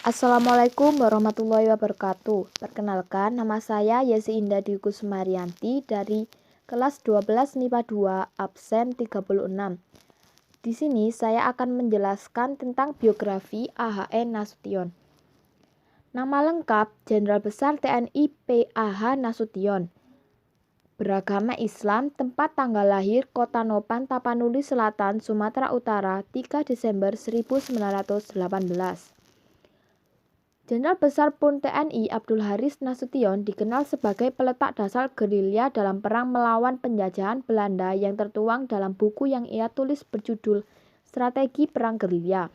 Assalamualaikum warahmatullahi wabarakatuh. Perkenalkan, nama saya Yesi Indah Dwi Kusumarianti dari kelas 12 MIPA 2 absen 36. Di sini saya akan menjelaskan tentang biografi AHN Nasution. Nama lengkap Jenderal Besar TNI PAH Nasution. Beragama Islam, tempat tanggal lahir Kota Nopan, Tapanuli Selatan, Sumatera Utara, 3 Desember 1918. Jenderal Besar Pun TNI Abdul Haris Nasution dikenal sebagai peletak dasar gerilya dalam perang melawan penjajahan Belanda yang tertuang dalam buku yang ia tulis berjudul Strategi Perang Gerilya.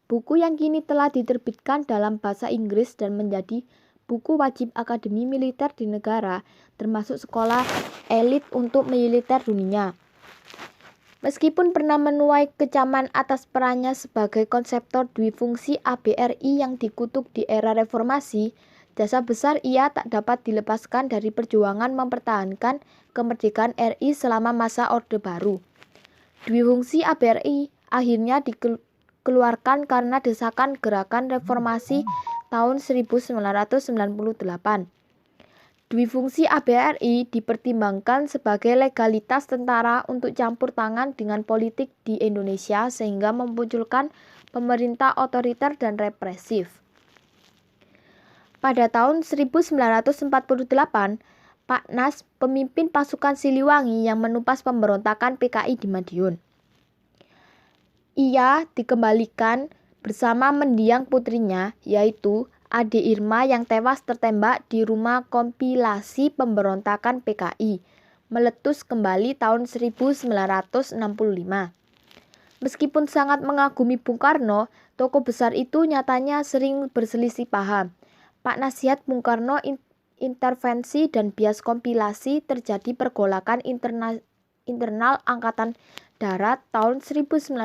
Buku yang kini telah diterbitkan dalam bahasa Inggris dan menjadi buku wajib Akademi Militer di negara, termasuk sekolah elit untuk militer dunia. Meskipun pernah menuai kecaman atas perannya sebagai konseptor dwifungsi ABRI yang dikutuk di era reformasi, jasa besar ia tak dapat dilepaskan dari perjuangan mempertahankan kemerdekaan RI selama masa Orde Baru. Dwifungsi ABRI akhirnya dikeluarkan karena desakan gerakan reformasi tahun 1998. Dwifungsi ABRI dipertimbangkan sebagai legalitas tentara untuk campur tangan dengan politik di Indonesia sehingga memunculkan pemerintah otoriter dan represif. Pada tahun 1948, Pak Nas, pemimpin pasukan Siliwangi yang menumpas pemberontakan PKI di Madiun. Ia dikembalikan bersama mendiang putrinya, yaitu Ade Irma yang tewas tertembak di rumah kompilasi pemberontakan PKI, meletus kembali tahun 1965. Meskipun sangat mengagumi Bung Karno, tokoh besar itu nyatanya sering berselisih paham. Pak Nasihat Bung Karno intervensi dan bias kompilasi terjadi pergolakan internal Angkatan Darat tahun 1952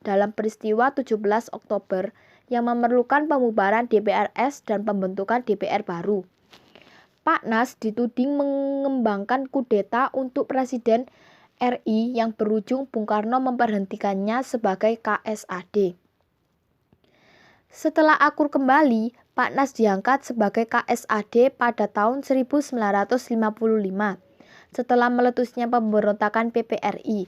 dalam peristiwa 17 Oktober yang memerlukan pembubaran DPRS dan pembentukan DPR baru. Pak Nas dituding mengembangkan kudeta untuk Presiden RI yang berujung Bung Karno memberhentikannya sebagai KSAD. Setelah akur kembali, Pak Nas diangkat sebagai KSAD pada tahun 1955 setelah meletusnya pemberontakan PPRI.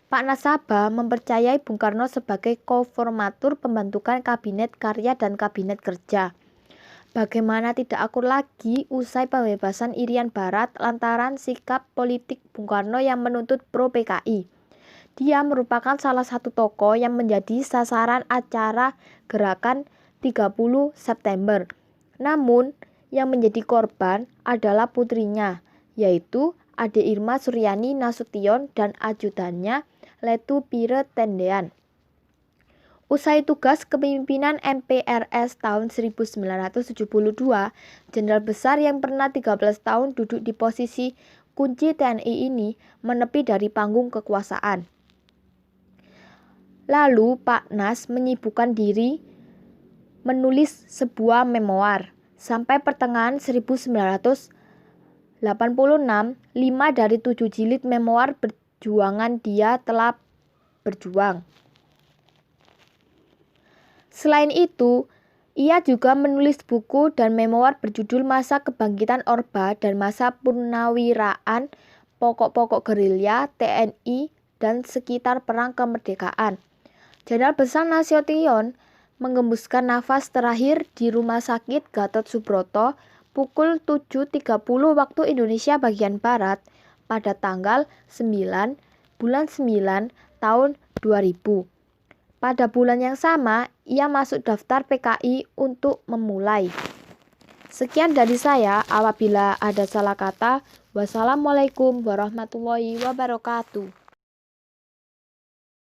Pak Nasaba mempercayai Bung Karno sebagai koformatur pembentukan Kabinet Karya dan Kabinet Kerja. Bagaimana tidak akur lagi usai pembebasan Irian Barat lantaran sikap politik Bung Karno yang menuntut pro-PKI. Dia merupakan salah satu tokoh yang menjadi sasaran acara gerakan 30 September. Namun, yang menjadi korban adalah putrinya, yaitu Ade Irma Suryani Nasution dan ajudannya Letu Pire Tendean. Usai tugas kepemimpinan MPRS tahun 1972, Jenderal Besar yang pernah 13 tahun duduk di posisi kunci TNI ini menepi dari panggung kekuasaan. Lalu Pak Nas menyibukkan diri menulis sebuah memoir. Sampai pertengahan 1986, 5 dari 7 jilid memoir perjuangan dia telah berjuang. Selain itu, ia juga menulis buku dan memoir berjudul Masa Kebangkitan Orba dan Masa Purnawiraan Pokok-pokok Gerilya TNI dan Sekitar Perang Kemerdekaan. Jenderal Besar Nasution menggembuskan nafas terakhir di Rumah Sakit Gatot Subroto pukul 7.30 waktu Indonesia bagian Barat pada tanggal 9 bulan 9 tahun 2000. Pada bulan yang sama, ia masuk daftar PKI untuk memulai. Sekian dari saya, apabila ada salah kata, wassalamualaikum warahmatullahi wabarakatuh.